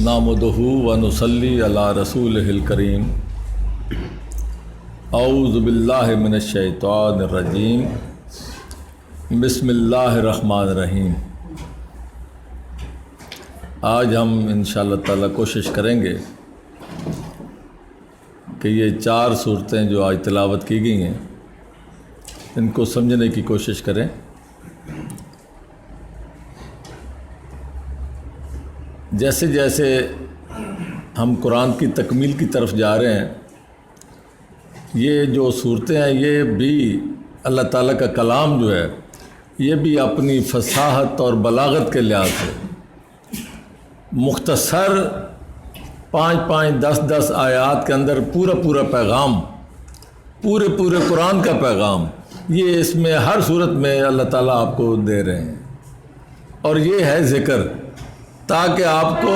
نحمدہ و نصلی علی رسولہ الکریم اعوذ باللہ من الشیطان الرجیم بسم اللہ الرحمن الرحیم۔ آج ہم انشاءاللہ تعالی کوشش کریں گے کہ یہ 4 صورتیں جو آج تلاوت کی گئی ہیں ان کو سمجھنے کی کوشش کریں۔ جیسے جیسے ہم قرآن کی تکمیل کی طرف جا رہے ہیں، یہ جو صورتیں ہیں یہ بھی اللہ تعالیٰ کا کلام جو ہے یہ بھی اپنی فصاحت اور بلاغت کے لحاظ سے مختصر 5-5 10-10 آیات کے اندر پورا پیغام، پورے قرآن کا پیغام یہ اس میں ہر صورت میں اللہ تعالیٰ آپ کو دے رہے ہیں، اور یہ ہے ذکر تاکہ آپ کو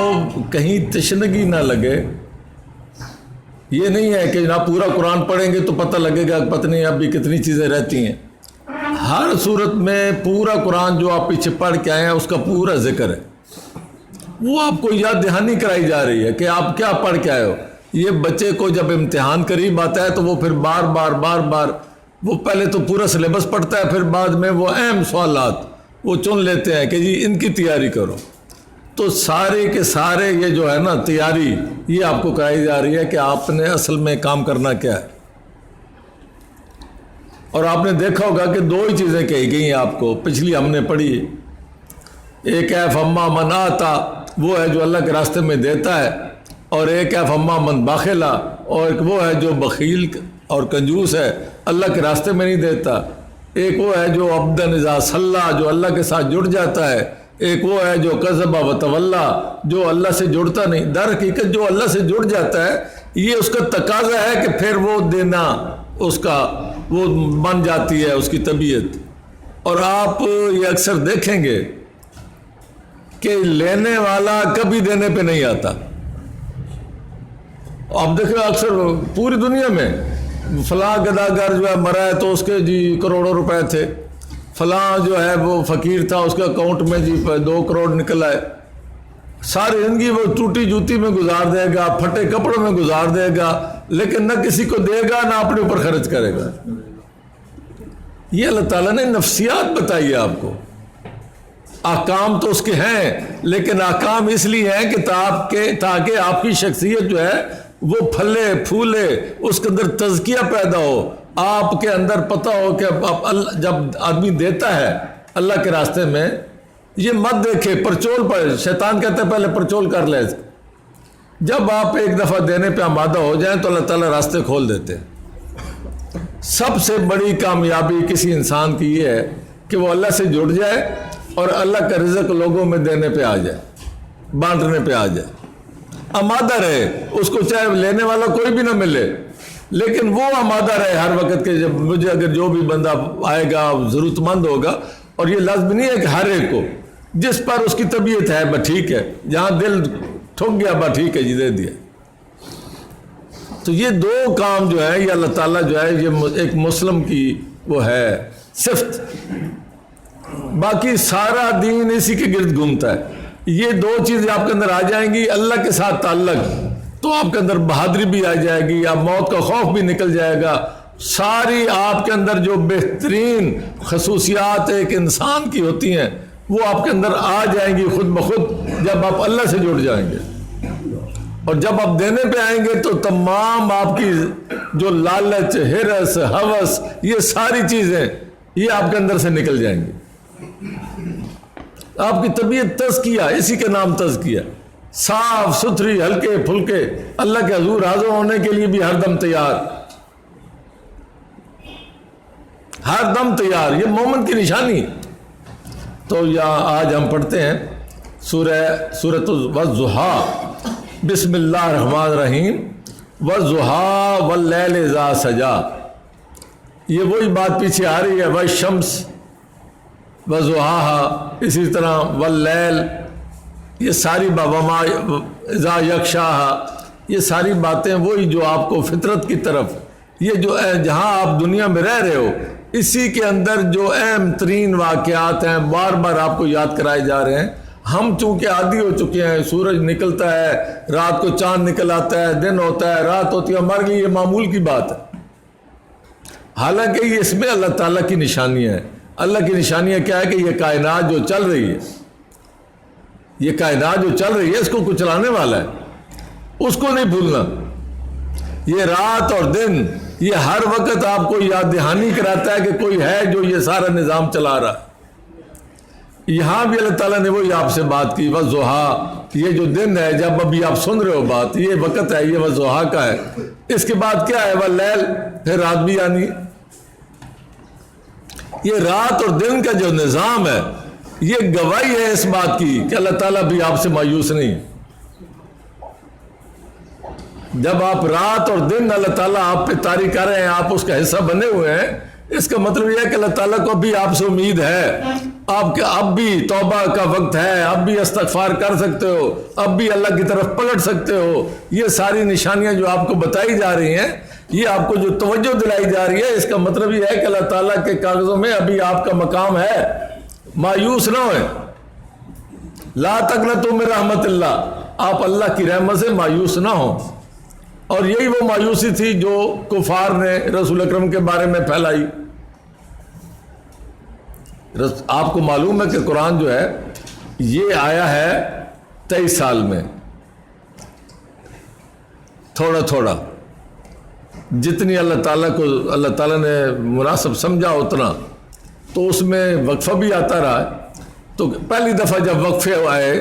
کہیں تشنگی نہ لگے۔ یہ نہیں ہے کہ جناب پورا قرآن پڑھیں گے تو پتہ لگے گا پتہ نہیں اب بھی کتنی چیزیں رہتی ہیں۔ ہر صورت میں پورا قرآن جو آپ پیچھے پڑھ کے آئے ہیں اس کا پورا ذکر ہے، وہ آپ کو یاد دہانی کرائی جا رہی ہے کہ آپ کیا پڑھ کے آئے ہو۔ یہ بچے کو جب امتحان قریب آتا ہے تو وہ پھر بار وہ پہلے تو پورا سلیبس پڑھتا ہے، پھر بعد میں وہ اہم سوالات وہ چن لیتے ہیں کہ جی ان کی تیاری کرو۔ تو سارے کے سارے یہ جو ہے نا تیاری یہ آپ کو کرائی جا رہی ہے کہ آپ نے اصل میں کام کرنا کیا ہے۔ اور آپ نے دیکھا ہوگا کہ 2 ہی چیزیں کہی گئی ہیں آپ کو، پچھلی ہم نے پڑھی، ایک ہے فما من آتا، وہ ہے جو اللہ کے راستے میں دیتا ہے، اور ایک ہے فما من باخلا، اور ایک وہ ہے جو بخیل اور کنجوس ہے اللہ کے راستے میں نہیں دیتا۔ ایک وہ ہے جو عبدن اذا صلی، جو اللہ کے ساتھ جڑ جاتا ہے، ایک وہ ہے جو کذب و تولا، جو اللہ سے جڑتا نہیں۔ در حقیقت جو اللہ سے جڑ جاتا ہے یہ اس کا تقاضا ہے کہ پھر وہ دینا اس کا وہ بن جاتی ہے اس کی طبیعت۔ اور آپ یہ اکثر دیکھیں گے کہ لینے والا کبھی دینے پہ نہیں آتا۔ آپ دیکھیں اکثر پوری دنیا میں فلاں گداگر جو ہے مرا ہے تو اس کے جی کروڑوں روپے تھے، فلاں جو ہے وہ فقیر تھا اس کے اکاؤنٹ میں جی 2 کروڑ نکل آئے۔ ساری زندگی وہ ٹوٹی جوتی میں گزار دے گا، پھٹے کپڑوں میں گزار دے گا، لیکن نہ کسی کو دے گا نہ اپنے اوپر خرچ کرے گا۔ یہ اللہ تعالیٰ نے نفسیات بتائی ہے آپ کو۔ احکام تو اس کے ہیں، لیکن احکام اس لیے ہیں کہ تاکہ آپ کی شخصیت جو ہے وہ پھلے پھولے، اس کے اندر تزکیہ پیدا ہو، آپ کے اندر پتہ ہو کہ جب آدمی دیتا ہے اللہ کے راستے میں یہ مت دیکھے پرچول پر، شیطان کہتا ہے پہلے پرچول کر لے۔ جب آپ ایک دفعہ دینے پہ آمادہ ہو جائیں تو اللہ تعالیٰ راستے کھول دیتے ہیں۔ سب سے بڑی کامیابی کسی انسان کی یہ ہے کہ وہ اللہ سے جڑ جائے اور اللہ کا رزق لوگوں میں دینے پہ آ جائے، بانٹنے پہ آ جائے، آمادہ رہے، اس کو چاہے لینے والا کوئی بھی نہ ملے لیکن وہ آمادہ رہے ہر وقت کے جب مجھے اگر جو بھی بندہ آئے گا ضرورت مند ہوگا۔ اور یہ لازم نہیں ہے کہ ہر ایک کو، جس پر اس کی طبیعت ہے بس ٹھیک ہے، جہاں دل ٹھک گیا بس ٹھیک ہے جی دے دیا۔ تو یہ 2 کام جو ہے یہ اللہ تعالیٰ جو ہے یہ ایک مسلم کی وہ ہے صفت، باقی سارا دین اسی کے گرد گھومتا ہے۔ یہ 2 چیزیں آپ کے اندر آ جائیں گی، اللہ کے ساتھ تعلق، تو آپ کے اندر بہادری بھی آ جائے گی، آپ موت کا خوف بھی نکل جائے گا۔ ساری آپ کے اندر جو بہترین خصوصیات ایک انسان کی ہوتی ہیں وہ آپ کے اندر آ جائیں گی خود بخود جب آپ اللہ سے جڑ جائیں گے۔ اور جب آپ دینے پہ آئیں گے تو تمام آپ کی جو لالچ، ہرس، ہوس، یہ ساری چیزیں یہ آپ کے اندر سے نکل جائیں گی۔ آپ کی طبیعت تزکیہ، اسی کے نام تزکیہ، صاف ستھری، ہلکے پھلکے، اللہ کے حضور حاضر ہونے کے لیے بھی ہر دم تیار، ہر دم تیار، یہ مومن کی نشانی۔ تو آج ہم پڑھتے ہیں سورۃ والضحیٰ، بسم اللہ الرحمن الرحیم، والضحیٰ واللیل اذا سجا۔ یہ وہی بات پیچھے آ رہی ہے، والشمس وضحاها، اسی طرح واللیل، یہ ساری وما اذا یغشاها، یہ ساری باتیں وہی جو آپ کو فطرت کی طرف، یہ جو جہاں آپ دنیا میں رہ رہے ہو اسی کے اندر جو اہم ترین واقعات ہیں بار بار آپ کو یاد کرائے جا رہے ہیں، ہم چونکہ عادی ہو چکے ہیں، سورج نکلتا ہے، رات کو چاند نکل آتا ہے، دن ہوتا ہے، رات ہوتی ہے، ہمارے لیے یہ معمول کی بات ہے۔ حالانکہ یہ اس میں اللہ تعالیٰ کی نشانیاں ہیں۔ اللہ کی نشانیاں کیا ہے کہ یہ کائنات جو چل رہی ہے، یہ کائنات جو چل رہی ہے، اس کو کچھ چلانے والا ہے، اس کو نہیں بھولنا۔ یہ رات اور دن یہ ہر وقت آپ کو یاد دہانی کراتا ہے کہ کوئی ہے جو یہ سارا نظام چلا رہا ہے۔ یہاں بھی اللہ تعالیٰ نے وہی آپ سے بات کی، وضحیٰ، یہ جو دن ہے، جب ابھی آپ سن رہے ہو بات، یہ وقت ہے، یہ وضحیٰ کا ہے۔ اس کے بعد کیا ہے؟ واللیل، پھر رات بھی آنی۔ یہ رات اور دن کا جو نظام ہے، یہ گواہی ہے اس بات کی کہ اللہ تعالیٰ بھی آپ سے مایوس نہیں۔ جب آپ رات اور دن اللہ تعالیٰ آپ پہ طاری کر رہے ہیں، آپ اس کا حصہ بنے ہوئے ہیں، اس کا مطلب یہ ہے کہ اللہ تعالیٰ کو بھی آپ سے امید ہے، آپ کا اب بھی توبہ کا وقت ہے، اب بھی استغفار کر سکتے ہو، اب بھی اللہ کی طرف پلٹ سکتے ہو۔ یہ ساری نشانیاں جو آپ کو بتائی جا رہی ہیں، یہ آپ کو جو توجہ دلائی جا رہی ہے، اس کا مطلب یہ ہے کہ اللہ تعالیٰ کے کاغذوں میں ابھی آپ کا مقام ہے۔ مایوس نہ ہوئے، لا تقنطوا من رحمت اللہ، آپ اللہ کی رحمت سے مایوس نہ ہوں۔ اور یہی وہ مایوسی تھی جو کفار نے رسول اکرم کے بارے میں پھیلائی۔ آپ کو معلوم ہے کہ قرآن جو ہے یہ آیا ہے 23 سال میں، تھوڑا تھوڑا جتنی اللہ تعالیٰ نے مناسب سمجھا اتنا، تو اس میں وقفہ بھی آتا رہا ہے۔ تو پہلی دفعہ جب وقفے آئے،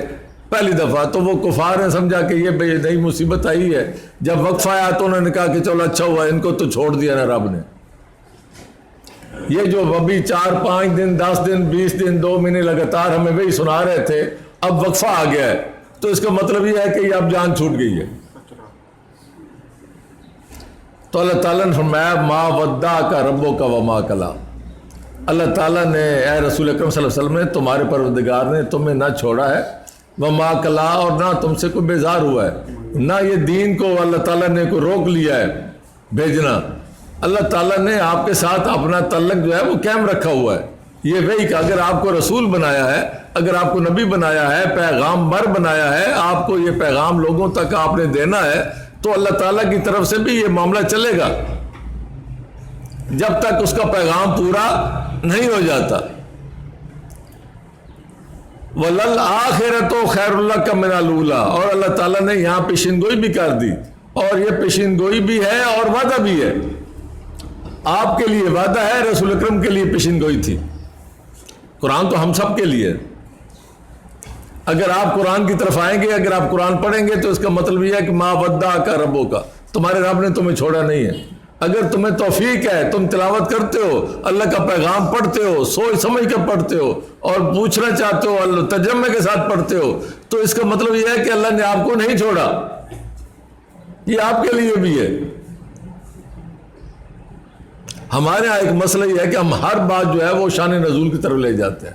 پہلی دفعہ تو وہ کفار نے سمجھا کہ یہ نئی مصیبت آئی ہے۔ جب وقفہ آیا تو انہوں نے کہا کہ چلو اچھا ہوا، ان کو تو چھوڑ دیا نا رب نے۔ یہ جو ابھی 4 5 دن 10 دن 20 دن 2 مہینے لگاتار ہمیں وہی سنا رہے تھے، اب وقفہ آ گیا ہے، تو اس کا مطلب یہ ہے کہ یہ اب جان چھوٹ گئی ہے۔ تو اللہ تعالیٰ نے فرمایا ما ودعک ربک وما قلی، اللہ تعالیٰ نے، اے رسول اکرم صلی اللہ علیہ وسلم نے، تمہارے پروردگار نے تمہیں نہ چھوڑا ہے، وما قلی، اور نہ تم سے کوئی بیزار ہوا ہے، نہ یہ دین کو اللہ تعالیٰ نے کوئی روک لیا ہے بھیجنا۔ اللہ تعالیٰ نے آپ کے ساتھ اپنا تعلق جو ہے وہ قائم رکھا ہوا ہے۔ یہ وہی کہ اگر آپ کو رسول بنایا ہے، اگر آپ کو نبی بنایا ہے، پیغامبر بنایا ہے، آپ کو یہ پیغام لوگوں تک آپ نے دینا ہے، تو اللہ تعالیٰ کی طرف سے بھی یہ معاملہ چلے گا جب تک اس کا پیغام پورا نہیں ہو جاتا۔ وَلَلْآخِرَةُ خَيْرٌ لَكَ مِنَ الْأُولَىٰ، اور اللہ تعالیٰ نے یہاں پیشین گوئی بھی کر دی، اور یہ پیشین گوئی بھی ہے اور وعدہ بھی ہے۔ آپ کے لیے وعدہ ہے، رسول اکرم کے لیے پیشین گوئی تھی۔ قرآن تو ہم سب کے لیے، اگر آپ قرآن کی طرف آئیں گے، اگر آپ قرآن پڑھیں گے، تو اس کا مطلب یہ ہے کہ ما ودعک ربک، تمہارے رب نے تمہیں چھوڑا نہیں ہے۔ اگر تمہیں توفیق ہے، تم تلاوت کرتے ہو، اللہ کا پیغام پڑھتے ہو، سوچ سمجھ کے پڑھتے ہو، اور پوچھنا چاہتے ہو، اللہ تجمع کے ساتھ پڑھتے ہو، تو اس کا مطلب یہ ہے کہ اللہ نے آپ کو نہیں چھوڑا، یہ آپ کے لیے بھی ہے۔ ہمارے ہاں ایک مسئلہ یہ ہے کہ ہم ہر بات جو ہے وہ شان نزول کی طرف لے جاتے ہیں۔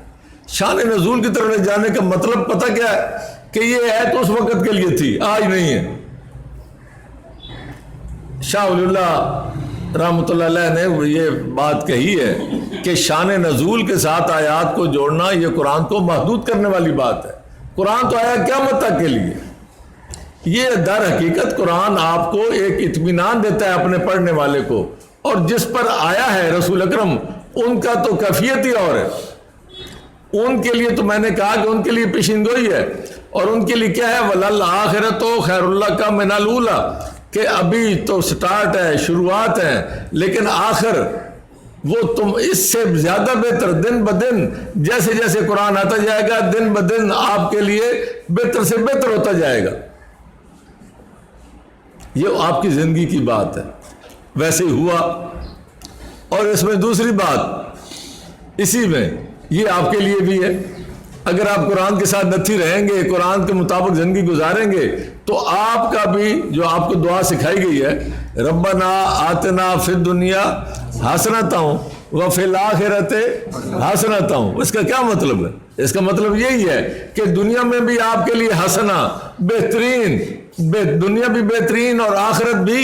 شان نزول کی طرف لے جانے کا مطلب پتہ کیا ہے؟ کہ یہ ہے تو اس وقت کے لیے تھی، آج نہیں ہے۔ شاہ ولی اللہ رحمۃ اللہ علیہ نے یہ بات کہی ہے کہ شان نزول کے ساتھ آیات کو جوڑنا یہ قرآن کو محدود کرنے والی بات ہے۔ قرآن تو آیا قیامت تک کے لیے۔ یہ در حقیقت قرآن آپ کو ایک اطمینان دیتا ہے اپنے پڑھنے والے کو، اور جس پر آیا ہے رسول اکرم، ان کا تو کیفیت ہی اور ہے۔ ان کے لیے تو میں نے کہا کہ ان کے لیے پیشین گوئی ہے، اور ان کے لیے کیا ہے؟ وَلَلْآخِرَةُ خَيْرٌ لَكَ مِنَ الْأُولَىٰ، کہ ابھی تو سٹارٹ ہے، شروعات ہیں، لیکن آخر وہ تم اس سے زیادہ بہتر، دن بدن جیسے جیسے قرآن آتا جائے گا، دن بدن آپ کے لیے بہتر سے بہتر ہوتا جائے گا۔ یہ آپ کی زندگی کی بات ہے، ویسے ہی ہوا۔ اور اس میں دوسری بات اسی میں یہ آپ کے لیے بھی ہے، اگر آپ قرآن کے ساتھ نتھی رہیں گے، قرآن کے مطابق زندگی گزاریں گے، تو آپ کا بھی جو آپ کو دعا سکھائی گئی ہے، ربنا آتنا فی الدنیا حسنۃ وفی الآخرۃ حسنۃ، اس کا کیا مطلب ہے؟ اس کا مطلب یہی ہے کہ دنیا میں بھی آپ کے لیے حسنہ، بہترین، دنیا بھی بہترین اور آخرت بھی۔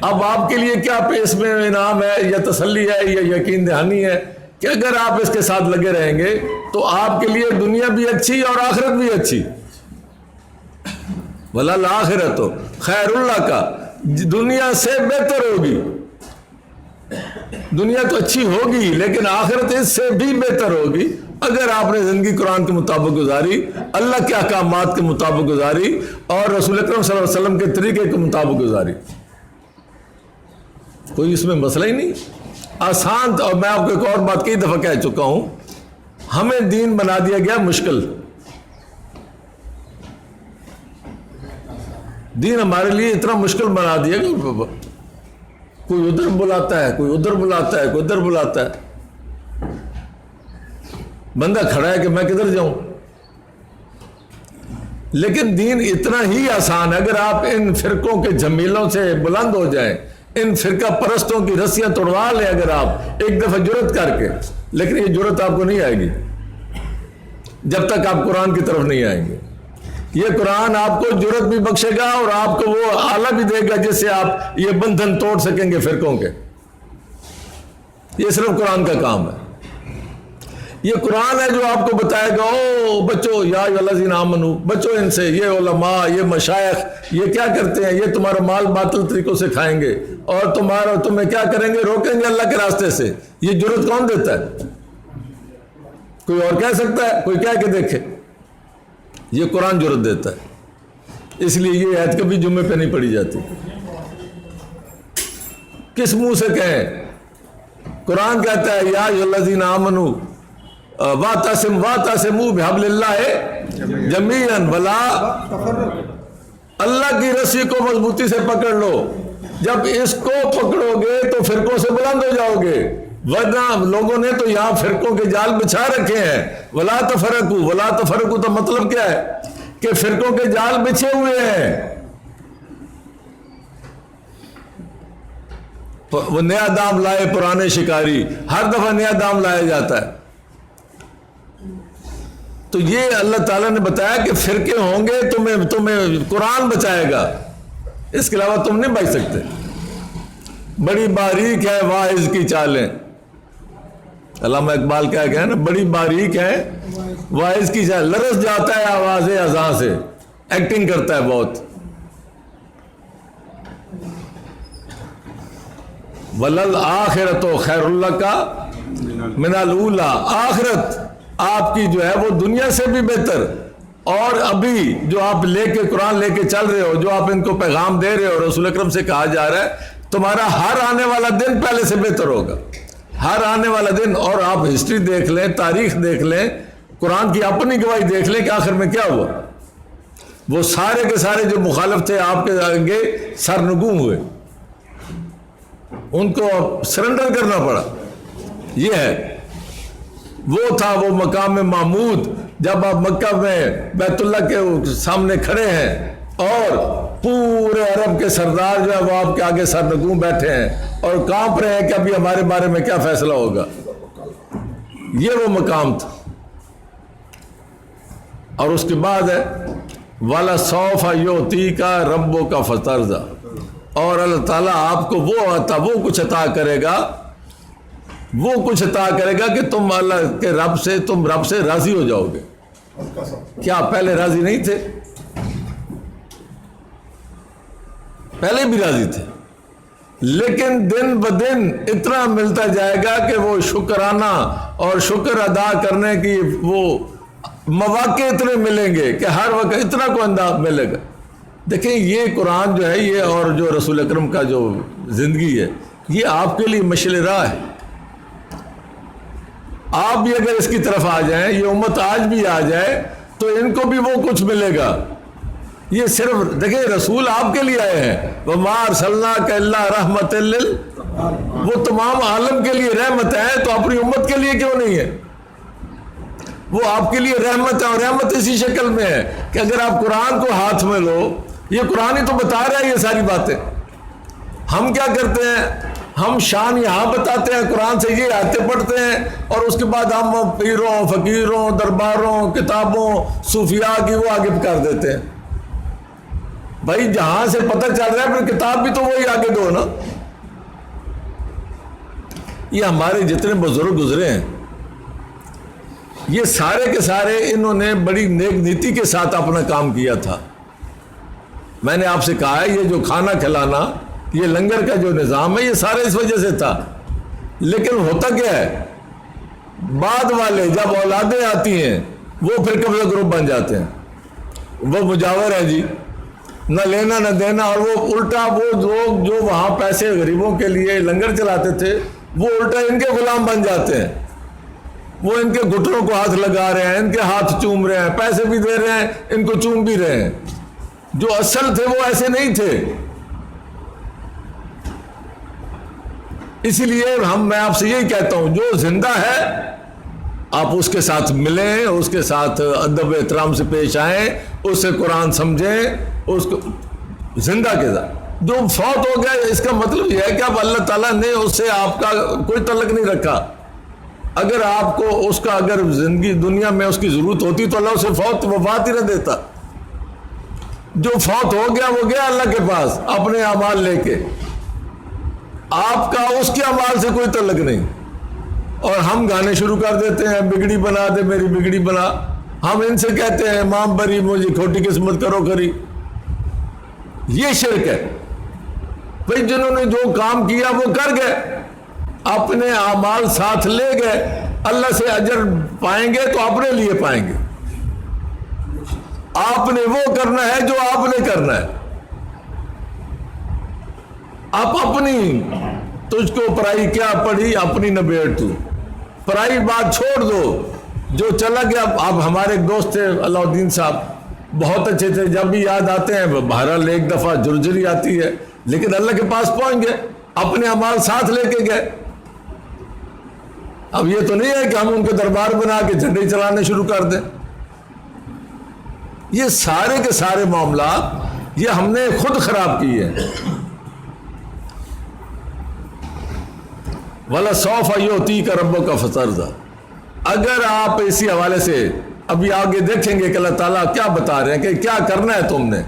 اب آپ کے لیے کیا اس میں انعام ہے، یا تسلی ہے، یا یقین دہانی ہے؟ کہ اگر آپ اس کے ساتھ لگے رہیں گے تو آپ کے لیے دنیا بھی اچھی اور آخرت بھی اچھی. وَلَلْآخِرَةُ خَيْرٌ لَكَ، دنیا سے بہتر ہوگی. دنیا تو اچھی ہوگی لیکن آخرت اس سے بھی بہتر ہوگی اگر آپ نے زندگی قرآن کے مطابق گزاری، اللہ کے احکامات کے مطابق گزاری اور رسول اکرم صلی اللہ علیہ وسلم کے طریقے کے مطابق گزاری. کوئی اس میں مسئلہ ہی نہیں آسان. اور میں آپ کو ایک اور بات کئی دفعہ کہہ چکا ہوں، ہمیں دین بنا دیا گیا مشکل. دین ہمارے لیے اتنا مشکل بنا دیا کہ کوئی ادھر بلاتا ہے، کوئی ادھر بلاتا ہے، کوئی ادھر بلاتا ہے. بندہ کھڑا ہے کہ میں کدھر جاؤں. لیکن دین اتنا ہی آسان ہے اگر آپ ان فرقوں کے جھمیلوں سے بلند ہو جائیں، ان فرقہ پرستوں کی رسیاں توڑوا لیں اگر آپ ایک دفعہ جرت کر کے. لیکن یہ جرت آپ کو نہیں آئے گی جب تک آپ قرآن کی طرف نہیں آئیں گے. یہ قرآن آپ کو جرت بھی بخشے گا اور آپ کو وہ آلہ بھی دے گا جس سے آپ یہ بندھن توڑ سکیں گے فرقوں کے. یہ صرف قرآن کا کام ہے. یہ قرآن ہے جو آپ کو بتائے گا، او بچو یا الذین آمنو، بچو ان سے، یہ علماء، یہ مشائخ یہ کیا کرتے ہیں، یہ تمہارا مال باطل طریقوں سے کھائیں گے اور تمہیں کیا کریں گے، روکیں گے اللہ کے راستے سے. یہ جرت کون دیتا ہے؟ کوئی اور کہہ سکتا ہے؟ کوئی کہہ کے دیکھے. یہ قرآن جرت دیتا ہے. اس لیے یہ آیت کبھی جمعے پہ نہیں پڑھی جاتی. کس منہ سے کہیں؟ قرآن کہتا ہے یا الذین آمنو واعتصموا بحبل اللہ جمیعا ولا، اللہ کی رسی کو مضبوطی سے پکڑ لو. جب اس کو پکڑو گے تو فرقوں سے بلند ہو جاؤ گے، ورنہ لوگوں نے تو یہاں فرقوں کے جال بچھا رکھے ہیں. ولا تفرقوا، ولا تفرقوا تو مطلب کیا ہے کہ فرقوں کے جال بچھے ہوئے ہیں. وہ نیا دام لائے پرانے شکاری، ہر دفعہ نیا دام لایا جاتا ہے. تو یہ اللہ تعالیٰ نے بتایا کہ فرقے ہوں گے، تمہیں قرآن بچائے گا، اس کے علاوہ تم نہیں بچ سکتے. بڑی باریک ہے واعظ کی چالیں، علامہ اقبال کیا کہ نا، بڑی باریک ہے واعظ کی چال، لرز جاتا ہے آواز اذاں سے، ایکٹنگ کرتا ہے بہت. وَلَلْآخِرَةُ خَيْرٌ لَكَ مِنَ الْأُولَىٰ، آخرت آپ کی جو ہے وہ دنیا سے بھی بہتر. اور ابھی جو آپ لے کے قرآن لے کے چل رہے ہو، جو آپ ان کو پیغام دے رہے ہو، رسول اکرم سے کہا جا رہا ہے تمہارا ہر آنے والا دن پہلے سے بہتر ہوگا. ہر آنے والا دن. اور آپ ہسٹری دیکھ لیں، تاریخ دیکھ لیں، قرآن کی اپنی گواہی دیکھ لیں کہ آخر میں کیا ہوا. وہ سارے کے سارے جو مخالف تھے آپ کے آگے سرنگوں ہوئے، ان کو سرنڈر کرنا پڑا. یہ ہے، وہ تھا وہ مقام محمود جب آپ مکہ میں بیت اللہ کے سامنے کھڑے ہیں اور پورے عرب کے سردار جو ہے وہ آپ کے آگے سرنگوں بیٹھے ہیں اور کانپ رہے ہیں کہ ابھی ہمارے بارے میں کیا فیصلہ ہوگا. یہ وہ مقام تھا. اور اس کے بعد ہے وَلَسَوْفَ يُعْطِيكَ رَبُّكَ فَتَرْضَىٰ، اور اللہ تعالیٰ آپ کو وہ کچھ عطا کرے گا، وہ کچھ عطا کرے گا کہ تم اللہ کے رب سے راضی ہو جاؤ گے. کیا پہلے راضی نہیں تھے؟ پہلے بھی راضی تھے، لیکن دن بدن اتنا ملتا جائے گا کہ وہ شکرانہ اور شکر ادا کرنے کی وہ مواقع اتنے ملیں گے کہ ہر وقت اتنا کو انداز ملے گا. دیکھیں یہ قرآن جو ہے یہ اور جو رسول اکرم کا جو زندگی ہے یہ آپ کے لیے مشعل راہ ہے. آپ بھی اگر اس کی طرف آ جائیں، یہ امت آج بھی آ جائے تو ان کو بھی وہ کچھ ملے گا. یہ صرف دیکھیں رسول آپ کے لیے آئے ہیں، وَمَا أَرْسَلْنَاكَ إِلَّا رَحْمَةً وہ تمام عالم کے لیے رحمت ہے، تو اپنی امت کے لیے کیوں نہیں ہے؟ وہ آپ کے لیے رحمت ہے، اور رحمت اسی شکل میں ہے کہ اگر آپ قرآن کو ہاتھ میں لو، یہ قرآن ہی تو بتا رہا ہے یہ ساری باتیں. ہم کیا کرتے ہیں؟ ہم شان یہاں بتاتے ہیں، قرآن سے یہ آیتیں پڑھتے ہیں اور اس کے بعد ہم پیروں، فقیروں، درباروں، کتابوں، صوفیاء کی وہ آگے کر دیتے ہیں. بھائی جہاں سے پتہ چل رہا ہے پھر کتاب بھی تو وہی آگے دو نا. یہ ہمارے جتنے بزرگ گزرے ہیں یہ سارے کے سارے انہوں نے بڑی نیک نیتی کے ساتھ اپنا کام کیا تھا. میں نے آپ سے کہا ہے یہ جو کھانا کھلانا یہ لنگر کا جو نظام ہے یہ سارے اس وجہ سے تھا. لیکن ہوتا کیا ہے بعد والے جب اولادیں آتی ہیں وہ پھر قبضہ گروپ بن جاتے ہیں, وہ مجاور ہے جی, نہ لینا نہ دینا, اور وہ الٹا وہ لوگ جو وہاں پیسے غریبوں کے لیے لنگر چلاتے تھے وہ الٹا ان کے غلام بن جاتے ہیں. وہ ان کے گھٹنوں کو ہاتھ لگا رہے ہیں, ان کے ہاتھ چوم رہے ہیں, پیسے بھی دے رہے ہیں, ان کو چوم بھی رہے ہیں. جو اصل تھے وہ ایسے نہیں تھے. اسی لیے میں آپ سے یہی کہتا ہوں جو زندہ ہے آپ اس کے ساتھ ملیں, اس کے ساتھ ادب احترام سے پیش آئیں, اس سے قرآن سمجھیں, اس کو زندہ کے ساتھ. جو فوت ہو گیا اس کا مطلب یہ ہے کہ اب اللہ تعالیٰ نے اس سے آپ کا کوئی تعلق نہیں رکھا. اگر آپ کو اس کا اگر زندگی دنیا میں اس کی ضرورت ہوتی تو اللہ اسے وفات ہی نہ دیتا. جو فوت ہو گیا وہ گیا اللہ کے پاس اپنے اعمال لے کے, آپ کا اس کے اعمال سے کوئی تعلق نہیں. اور ہم گانے شروع کر دیتے ہیں بگڑی بنا دے میری بگڑی بنا. ہم ان سے کہتے ہیں امام بری مجھے کھوٹی قسمت کرو کری. یہ شرک ہے بھئی. جنہوں نے جو کام کیا وہ کر گئے, اپنے اعمال ساتھ لے گئے, اللہ سے اجر پائیں گے تو اپنے لیے پائیں گے. آپ نے وہ کرنا ہے جو آپ نے کرنا ہے. آپ اپنی تجھ کو پرائی کیا پڑھی اپنی نہ بیٹھ تو, پرائی بات چھوڑ دو. جو چلا گیا. اب ہمارے ایک دوست تھے علاء الدین صاحب, بہت اچھے تھے, جب بھی یاد آتے ہیں بہرحال ایک دفعہ جرجری آتی ہے, لیکن اللہ کے پاس پہنچ گئے, اپنے اعمال ساتھ لے کے گئے. اب یہ تو نہیں ہے کہ ہم ان کے دربار بنا کے جھنڈے چلانے شروع کر دیں. یہ سارے کے سارے معاملات یہ ہم نے خود خراب کیے ہیں. وَلَسَوْفَ يُعْطِيكَ رَبُّكَ فَتَرْضَىٰ. اگر آپ اسی حوالے سے ابھی آگے دیکھیں گے کہ اللہ تعالیٰ کیا بتا رہے ہیں کہ کیا کرنا ہے تم نے.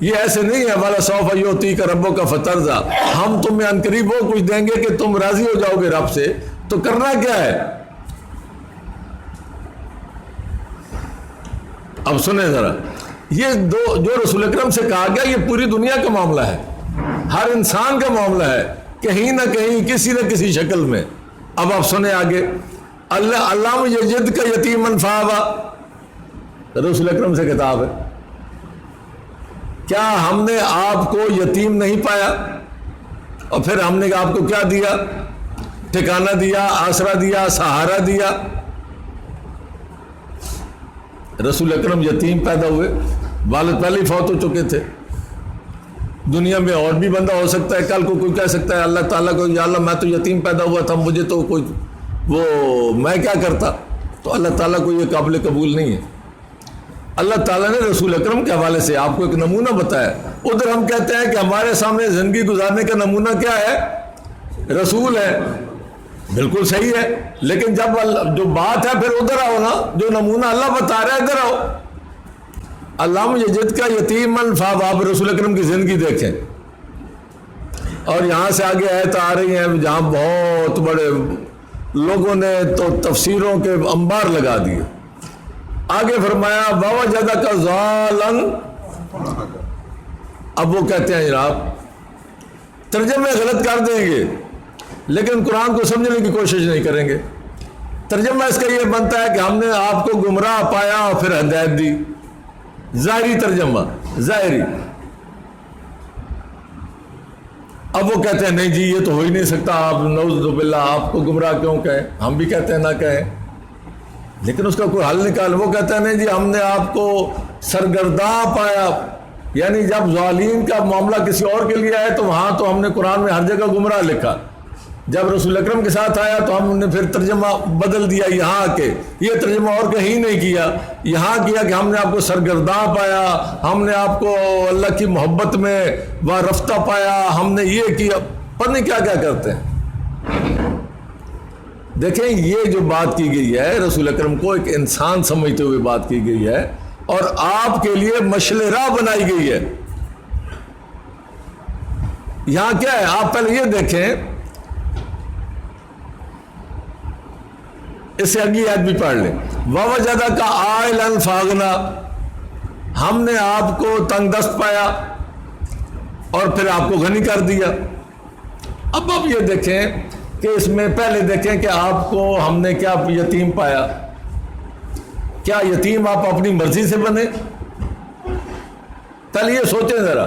یہ ایسے نہیں ہے وَلَسَوْفَ يُعْطِيكَ رَبُّكَ فَتَرْضَىٰ, ہم تمہیں عنقریب وہ کچھ دیں گے کہ تم راضی ہو جاؤ گے رب سے. تو کرنا کیا ہے؟ اب سنیں ذرا, یہ جو رسول اکرم سے کہا گیا یہ پوری دنیا کا معاملہ ہے, ہر انسان کا معاملہ ہے, کہیں نہ کہیں کسی نہ کسی شکل میں. اب آپ سنیں آگے, علام یجد کا یتیمن فآویٰ, رسول اکرم سے کتاب ہے. کیا ہم نے آپ کو یتیم نہیں پایا اور پھر ہم نے آپ کو کیا دیا؟ ٹھکانہ دیا, آسرا دیا, سہارا دیا. رسول اکرم یتیم پیدا ہوئے, والد پہلے ہی فوت ہو چکے تھے. دنیا میں اور بھی بندہ ہو سکتا ہے, کل کو کوئی کہہ سکتا ہے اللہ تعالیٰ کو یا اللہ میں تو یتیم پیدا ہوا تھا, مجھے تو کوئی وہ میں کیا کرتا. تو اللہ تعالیٰ کو یہ قابل قبول نہیں ہے. اللہ تعالیٰ نے رسول اکرم کے حوالے سے آپ کو ایک نمونہ بتایا. ادھر ہم کہتے ہیں کہ ہمارے سامنے زندگی گزارنے کا نمونہ کیا ہے؟ رسول ہے. بالکل صحیح ہے, لیکن جب جو بات ہے پھر ادھر آؤ نا, جو نمونہ اللہ بتا رہا ہے ادھر آؤ. علام یجد کا یتیمن فآویٰ, آپ رسول اکرم کی زندگی دیکھیں. اور یہاں سے آگے آیت آ رہی ہیں جہاں بہت بڑے لوگوں نے تو تفسیروں کے انبار لگا دیے. آگے فرمایا وَوَجَدَكَ ضَالًا. اب وہ کہتے ہیں جناب ترجمے غلط کر دیں گے لیکن قرآن کو سمجھنے کی کوشش نہیں کریں گے. ترجمہ اس کا یہ بنتا ہے کہ ہم نے آپ کو گمراہ پایا اور پھر ہدایت دی. ظاہری ترجمہ, ظاہری. اب وہ کہتے ہیں نہیں جی یہ تو ہو ہی نہیں سکتا, آپ نعوذ باللہ آپ کو گمراہ کیوں کہیں, ہم بھی کہتے ہیں نہ کہیں, لیکن اس کا کوئی حل نکال. وہ کہتے ہیں نہیں جی ہم نے آپ کو سرگرداں پایا, یعنی جب ظالمین کا معاملہ کسی اور کے لیے آئے تو وہاں تو ہم نے قرآن میں ہر جگہ گمراہ لکھا, جب رسول اکرم کے ساتھ آیا تو ہم نے پھر ترجمہ بدل دیا. یہاں کے یہ ترجمہ اور کہیں نہیں کیا, یہاں کیا کہ ہم نے آپ کو سرگرداں پایا, ہم نے آپ کو اللہ کی محبت میں وارفتہ پایا, ہم نے یہ کیا. پتہ نہیں کیا کیا کرتے ہیں. دیکھیں یہ جو بات کی گئی ہے رسول اکرم کو ایک انسان سمجھتے ہوئے بات کی گئی ہے اور آپ کے لیے مشعل راہ بنائی گئی ہے. یہاں کیا ہے آپ پہلے یہ دیکھیں اس سے اگلی آیت بھی پڑھ لیں. وَوَجَدَكَ عَائِلًا فَأَغْنَىٰ, ہم نے آپ کو تنگ دست پایا اور پھر آپ کو غنی کر دیا. اب آپ یہ دیکھیں کہ اس میں پہلے دیکھیں کہ آپ کو ہم نے کیا یتیم پایا. کیا یتیم آپ اپنی مرضی سے بنے؟ پہلے یہ سوچیں ذرا.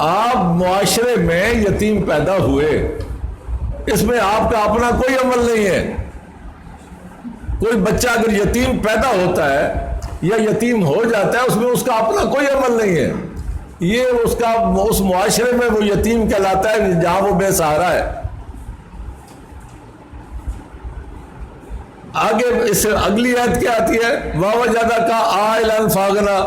آپ معاشرے میں یتیم پیدا ہوئے, اس میں آپ کا اپنا کوئی عمل نہیں ہے. کوئی بچہ اگر یتیم پیدا ہوتا ہے یا یتیم ہو جاتا ہے, اس میں اس کا اپنا کوئی عمل نہیں ہے. یہ اس معاشرے میں وہ یتیم کہلاتا ہے جہاں وہ بے سہارا ہے. آگے اس اگلی آیت کیا آتی ہے؟ وَوَجَدَكَ عَائِلًا فَأَغْنَىٰ,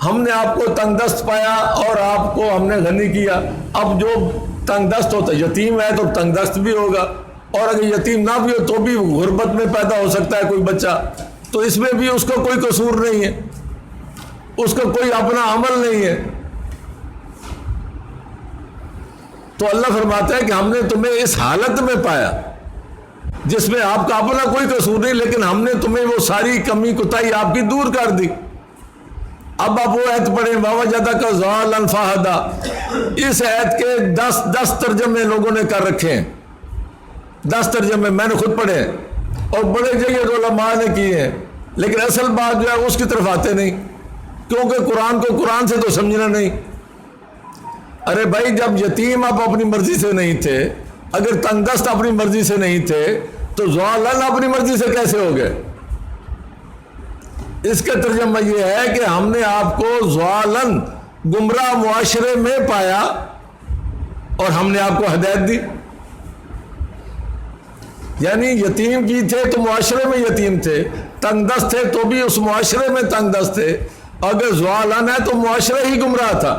ہم نے آپ کو تنگ دست پایا اور آپ کو ہم نے غنی کیا. اب جو تنگ دست ہوتا ہے, یتیم ہے تو تنگ دست بھی ہوگا, اور اگر یتیم نہ بھی ہو تو بھی غربت میں پیدا ہو سکتا ہے کوئی بچہ, تو اس میں بھی اس کا کوئی قصور نہیں ہے, اس کا کوئی اپنا عمل نہیں ہے. تو اللہ فرماتا ہے کہ ہم نے تمہیں اس حالت میں پایا جس میں آپ کا اپنا کوئی قصور نہیں, لیکن ہم نے تمہیں وہ ساری کمی کوتاہی آپ کی دور کر دی. اب آپ وہ آیت پڑھیں وَوَجَدَكَ ضَالًّا فَهَدَىٰ. اس آیت کے 10 ترجمے لوگوں نے کر رکھے ہیں. 10 ترجمے میں نے خود پڑھے ہیں اور بڑے جگہ علماء نے کیے ہیں, لیکن اصل بات جو ہے اس کی طرف آتے نہیں, کیونکہ قرآن کو قرآن سے تو سمجھنا نہیں. ارے بھائی, جب یتیم آپ اپنی مرضی سے نہیں تھے, اگر تنگ دست اپنی مرضی سے نہیں تھے, تو ضالًا اپنی مرضی سے کیسے ہو گئے؟ اس کا ترجمہ یہ ہے کہ ہم نے آپ کو ضالًا گمراہ معاشرے میں پایا اور ہم نے آپ کو ہدایت دی. یعنی یتیم کی تھے تو معاشرے میں یتیم تھے, تنگ دست تھے تو بھی اس معاشرے میں تنگ دست تھے. اگر ضالًا ہے تو معاشرہ ہی گمراہ تھا,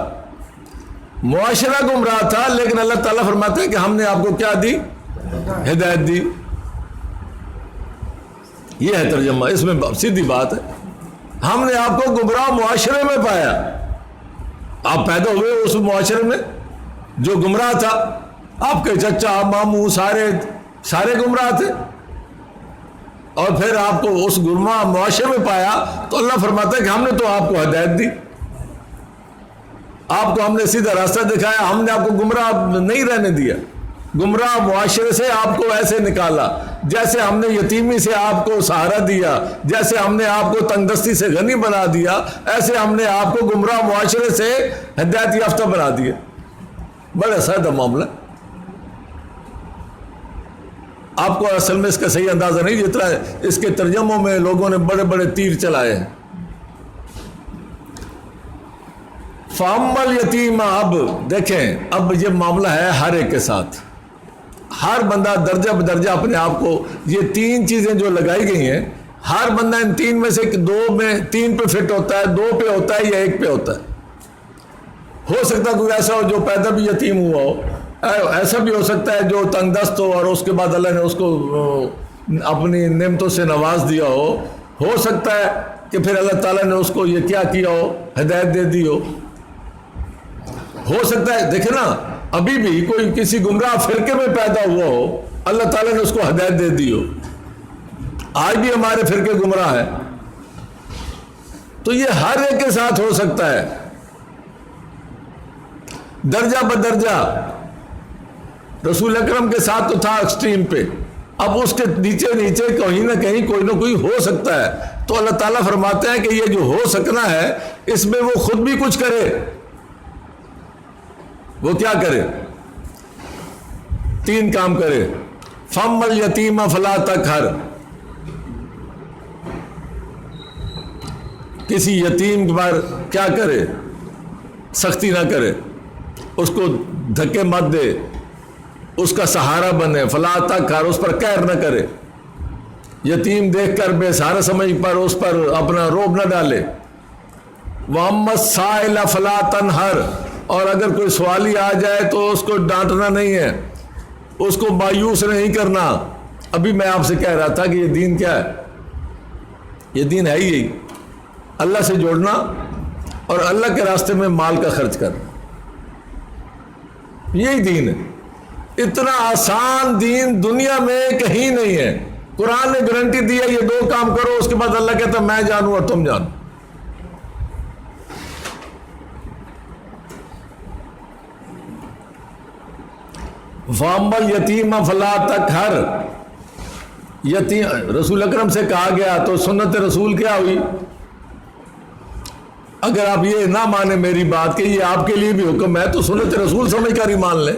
معاشرہ گمراہ تھا, لیکن اللہ تعالیٰ فرماتے ہیں کہ ہم نے آپ کو کیا دی؟ ہدایت دی. یہ ہے ترجمہ. اس میں سیدھی بات ہے, ہم نے آپ کو گمراہ معاشرے میں پایا. آپ پیدا ہوئے اس معاشرے میں جو گمراہ تھا, آپ کے چچا ماموں سارے گمراہ تھے, اور پھر آپ کو اس گمراہ معاشرے میں پایا تو اللہ فرماتا ہے کہ ہم نے تو آپ کو ہدایت دی, آپ کو ہم نے سیدھا راستہ دکھایا, ہم نے آپ کو گمراہ نہیں رہنے دیا. گمراہ معاشرے سے آپ کو ایسے نکالا جیسے ہم نے یتیمی سے آپ کو سہارا دیا, جیسے ہم نے آپ کو تنگ دستی سے غنی بنا دیا, ایسے ہم نے آپ کو گمراہ معاشرے سے ہدایت یافتہ بنا دیا. بڑا سادہ معاملہ. آپ کو اصل میں اس کا صحیح اندازہ نہیں, جتنا اس کے ترجموں میں لوگوں نے بڑے بڑے تیر چلائے ہیں. فَأَمَّا الْيَتِيمَ, اب دیکھیں, اب یہ معاملہ ہے ہر ایک کے ساتھ. ہر بندہ درجہ بدرجہ اپنے آپ کو, یہ 3 چیزیں جو لگائی گئی ہیں, ہر بندہ ان 3 میں سے 2 میں 3 پہ فٹ ہوتا ہے, 2 پہ ہوتا ہے یا 1 پہ ہوتا ہے. ہو سکتا ہے کوئی ایسا ہو جو پیدا بھی یتیم ہوا ہو, ایسا بھی ہو سکتا ہے جو تنگ دست ہو اور اس کے بعد اللہ نے اس کو اپنی نعمتوں سے نواز دیا ہو سکتا ہے کہ پھر اللہ تعالیٰ نے اس کو یہ کیا ہو, ہدایت دے دی ہو سکتا ہے. دیکھیں نا, ابھی بھی کوئی کسی گمراہ فرقے میں پیدا ہوا ہو, اللہ تعالیٰ نے اس کو ہدایت دے دی ہو. آج بھی ہمارے فرقے گمراہ ہے, تو یہ ہر ایک کے ساتھ ہو سکتا ہے درجہ بدرجہ. رسول اکرم کے ساتھ تو تھا ایکسٹریم پہ, اب اس کے نیچے کہیں نہ کہیں کوئی نہ کوئی ہو سکتا ہے. تو اللہ تعالیٰ فرماتے ہیں کہ یہ جو ہو سکنا ہے, اس میں وہ خود بھی کچھ کرے. وہ کیا کرے؟ 3 کام کرے. فَأَمَّا الْيَتِيمَ فَلَا تَقْهَرْ, کسی یتیم پر کیا کرے؟ سختی نہ کرے, اس کو دھکے مت دے, اس کا سہارا بنے. فَلَا تَقْهَرْ, اس پر قہر نہ کرے. یتیم دیکھ کر بے سہارا سمجھ پر اس پر اپنا روب نہ ڈالے. وَأَمَّا السَّائِلَ فَلَا تَنْهَرْ, اور اگر کوئی سوالی آ جائے تو اس کو ڈانٹنا نہیں ہے, اس کو مایوس نہیں کرنا. ابھی میں آپ سے کہہ رہا تھا کہ یہ دین کیا ہے؟ یہ دین ہے ہی یہی, اللہ سے جوڑنا اور اللہ کے راستے میں مال کا خرچ کرنا, یہی دین ہے. اتنا آسان دین دنیا میں کہیں نہیں ہے. قرآن نے گارنٹی دی ہے یہ 2 کام کرو, اس کے بعد اللہ کہتا ہے میں جانوں اور تم جانو. فَأَمَّا الْيَتِيمَ فَلَا تَقْهَرْ, یتیم رسول اکرم سے کہا گیا تو سنت رسول کیا ہوئی؟ اگر آپ یہ نہ مانیں میری بات کہ یہ آپ کے لیے بھی حکم ہے تو سنت رسول سمجھ کر ہی مان لیں.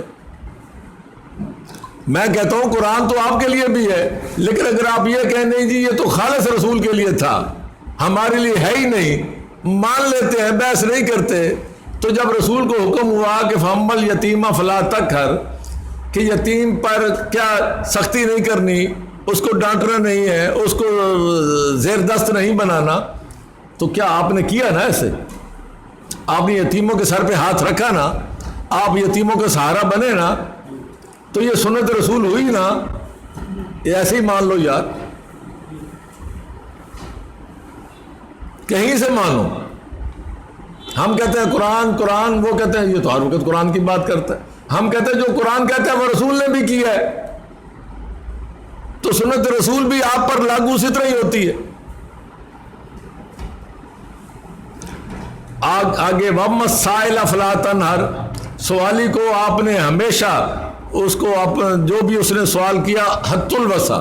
میں کہتا ہوں قرآن تو آپ کے لیے بھی ہے, لیکن اگر آپ یہ کہیں نہیں جی یہ تو خالص رسول کے لیے تھا, ہمارے لیے ہے ہی نہیں, مان لیتے ہیں, بحث نہیں کرتے. تو جب رسول کو حکم ہوا کہ فَأَمَّا الْيَتِيمَ فَلَا تَقْهَرْ, کہ یتیم پر کیا سختی نہیں کرنی, اس کو ڈانٹنا نہیں ہے, اس کو زیر دست نہیں بنانا, تو کیا آپ نے کیا نا ایسے؟ آپ نے یتیموں کے سر پہ ہاتھ رکھا نا, آپ یتیموں کا سہارا بنے نا, تو یہ سنت رسول ہوئی نا. یہ ایسے ہی مان لو یار, کہیں سے مانو. ہم کہتے ہیں قرآن قرآن, وہ کہتے ہیں یہ تو ہر وقت قرآن کی بات کرتا ہے. ہم کہتے ہیں جو قرآن کہتا ہے وہ رسول نے بھی کیا ہے, تو سنت رسول بھی آپ پر لاگو اسی طرح ہی ہوتی ہے. آگے وَأَمَّا السَّائِلَ فَلَا تَنْهَرْ, سوالی کو آپ نے ہمیشہ اس کو جو بھی اس نے سوال کیا حد الوسع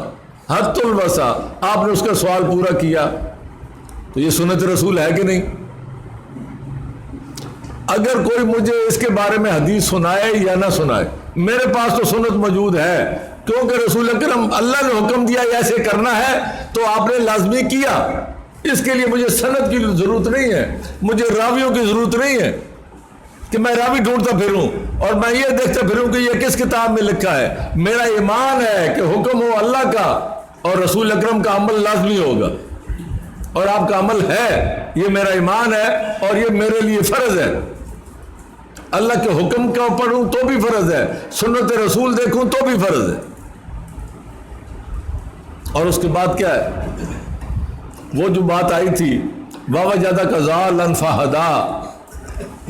آپ نے اس کا سوال پورا کیا. تو یہ سنت رسول ہے کہ نہیں؟ اگر کوئی مجھے اس کے بارے میں حدیث سنائے یا نہ سنائے, میرے پاس تو سنت موجود ہے, کیونکہ رسول اکرم اللہ نے حکم دیا ایسے کرنا ہے تو آپ نے لازمی کیا. اس کے لیے مجھے سند کی ضرورت نہیں ہے, مجھے راویوں کی ضرورت نہیں ہے کہ میں راوی ڈھونڈتا پھروں اور میں یہ دیکھتا پھروں کہ یہ کس کتاب میں لکھا ہے. میرا ایمان ہے کہ حکم ہو اللہ کا اور رسول اکرم کا عمل لازمی ہوگا, اور آپ کا عمل ہے, یہ میرا ایمان ہے اور یہ میرے لیے فرض ہے. اللہ کے حکم کا پڑھوں تو بھی فرض ہے, سنت رسول دیکھوں تو بھی فرض ہے. اور اس کے بعد کیا ہے, وہ جو بات آئی تھی وَوَجَدَكَ ضَالًّا فَهَدَىٰ,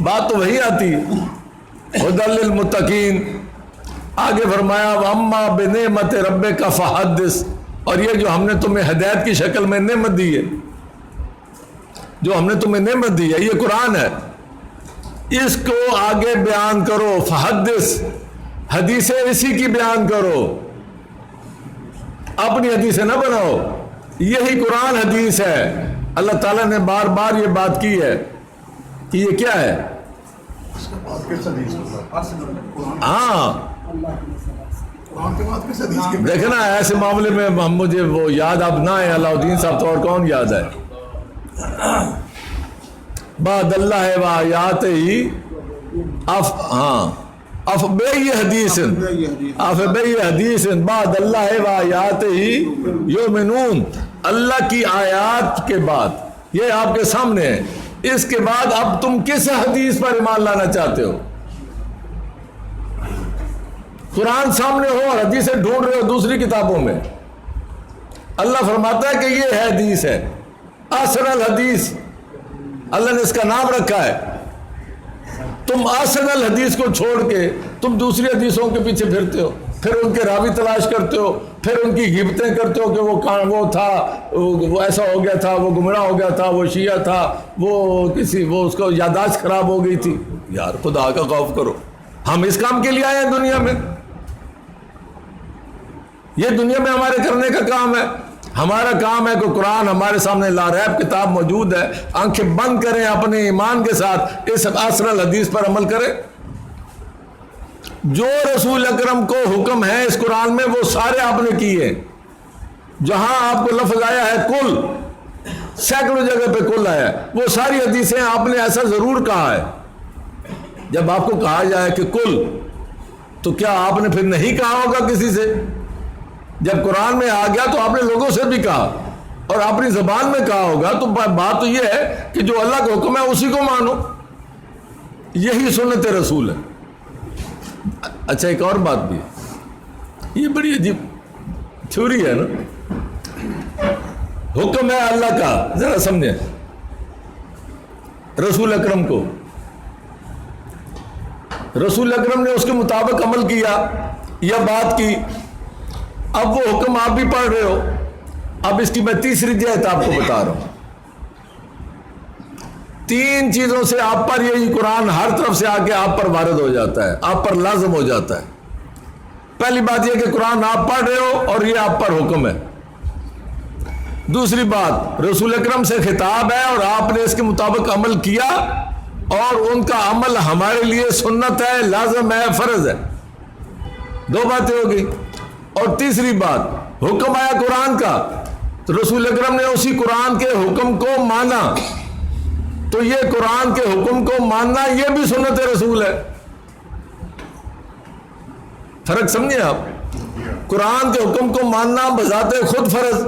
بات تو وہی آتی هُدًى لِّلْمُتَّقِينَ. آگے فرمایا وَأَمَّا بِنِعْمَتِ رَبِّكَ فَحَدِّثْ, اور یہ جو ہم نے تمہیں ہدایت کی شکل میں نعمت دی ہے, جو ہم نے تمہیں نعمت دی ہے, یہ قرآن ہے, اس کو آگے بیان کرو. فحدث, حدیثیں اسی کی بیان کرو, اپنی حدیثیں نہ بناؤ, یہی قرآن حدیث ہے. اللہ تعالیٰ نے بار بار یہ بات کی ہے کہ یہ کیا ہے. ہاں دیکھنا ایسے معاملے میں مجھے وہ یاد اب نہ ہے علاؤدین صاحب, تو اور کون یاد ہے. بعد اللہ و آیات ہی افبئی حدیث بعد اللہ و آیات ہی یؤمنون. اللہ کی آیات کے بعد یہ آپ کے سامنے ہے, اس کے بعد اب تم کس حدیث پر ایمان لانا چاہتے ہو؟ قرآن سامنے ہو اور حدیثیں ڈھونڈ رہے ہو دوسری کتابوں میں. اللہ فرماتا ہے کہ یہ حدیث ہے احسن الحدیث, اللہ نے اس کا نام رکھا ہے. تم احسن الحدیث کو چھوڑ کے تم دوسری حدیثوں کے پیچھے پھرتے ہو, پھر ان کے راوی تلاش کرتے ہو, پھر ان کی غیبتیں کرتے ہو کہ وہ تھا, وہ ایسا ہو گیا تھا, وہ گمراہ ہو گیا تھا, وہ شیعہ تھا, وہ اس کو یادداشت خراب ہو گئی تھی. یار خدا کا خوف کرو, ہم اس کام کے لیے آئے ہیں دنیا میں, یہ دنیا میں ہمارے کرنے کا کام ہے. ہمارا کام ہے کہ قرآن ہمارے سامنے لاریب کتاب موجود ہے, آنکھیں بند کریں, اپنے ایمان کے ساتھ اس احسن الحدیث پر عمل کریں. جو رسول اکرم کو حکم ہے اس قرآن میں وہ سارے آپ نے کیے. جہاں آپ کو لفظ آیا ہے کل, سینکڑوں جگہ پہ کل آیا ہے, وہ ساری حدیثیں آپ نے ایسا ضرور کہا ہے. جب آپ کو کہا جائے کہ کل, تو کیا آپ نے پھر نہیں کہا ہوگا کسی سے؟ جب قرآن میں آ گیا تو آپ نے لوگوں سے بھی کہا اور اپنی زبان میں کہا ہوگا. تو بات تو یہ ہے کہ جو اللہ کا حکم ہے اسی کو مانو, یہی سنت رسول ہے. اچھا ایک اور بات بھی ہے, یہ بڑی عجیب تھیوری ہے نا. حکم ہے اللہ کا, ذرا سمجھیں, رسول اکرم کو, رسول اکرم نے اس کے مطابق عمل کیا, یا بات کی. اب وہ حکم آپ بھی پڑھ رہے ہو. اب اس کی میں تیسری جہت آپ کو بتا رہا ہوں. 3 چیزوں سے آپ پر یہی قرآن ہر طرف سے آ کے آپ پر وارد ہو جاتا ہے, آپ پر لازم ہو جاتا ہے. پہلی بات یہ کہ قرآن آپ پڑھ رہے ہو اور یہ آپ پر حکم ہے. دوسری بات, رسول اکرم سے خطاب ہے اور آپ نے اس کے مطابق عمل کیا, اور ان کا عمل ہمارے لیے سنت ہے, لازم ہے, فرض ہے. 2 باتیں ہو گئی. اور تیسری بات, حکم آیا قرآن کا تو رسول اکرم نے اسی قرآن کے حکم کو مانا, تو یہ قرآن کے حکم کو ماننا یہ بھی سنت رسول ہے. فرق سمجھے آپ؟ قرآن کے حکم کو ماننا بذات خود فرض,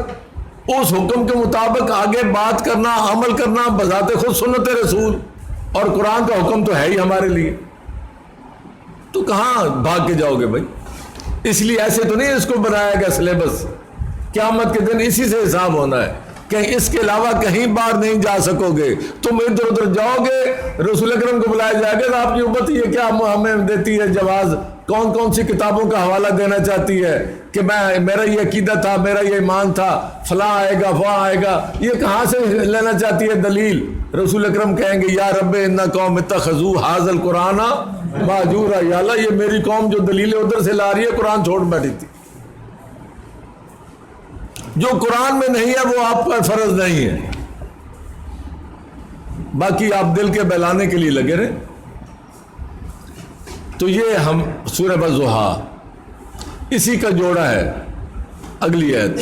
اس حکم کے مطابق آگے بات کرنا, عمل کرنا بذات خود سنت رسول, اور قرآن کا حکم تو ہے ہی ہمارے لیے. تو کہاں بھاگ کے جاؤ گے بھائی؟ اس لیے ایسے تو نہیں اس کو بنایا گیا سلیبس, قیامت کے دن اسی سے حساب ہونا ہے, کہیں اس کے علاوہ کہیں باہر نہیں جا سکو گے. تم ادھر ادھر جاؤ گے, رسول اکرم کو بلایا جائے گا, آپ کی امت یہ کیا ہمیں دیتی ہے جواز, کون کون سی کتابوں کا حوالہ دینا چاہتی ہے کہ میرا یہ عقیدہ تھا, میرا یہ ایمان تھا, فلاں آئے گا, فلاں آئے گا, یہ کہاں سے لینا چاہتی ہے دلیل؟ رسول اکرم کہیں گے یا رب ان قوم اتخذوا ھذا القرآن مہجورا, یا اللہ یہ میری قوم جو دلیلیں ادھر سے لا رہی ہے قرآن چھوڑ بیٹھی تھی. جو قرآن میں نہیں ہے وہ آپ پر فرض نہیں ہے, باقی آپ دل کے بہلانے کے لیے لگے رہے. تو یہ ہم سورہ والضحیٰ اسی کا جوڑا ہے. اگلی آیت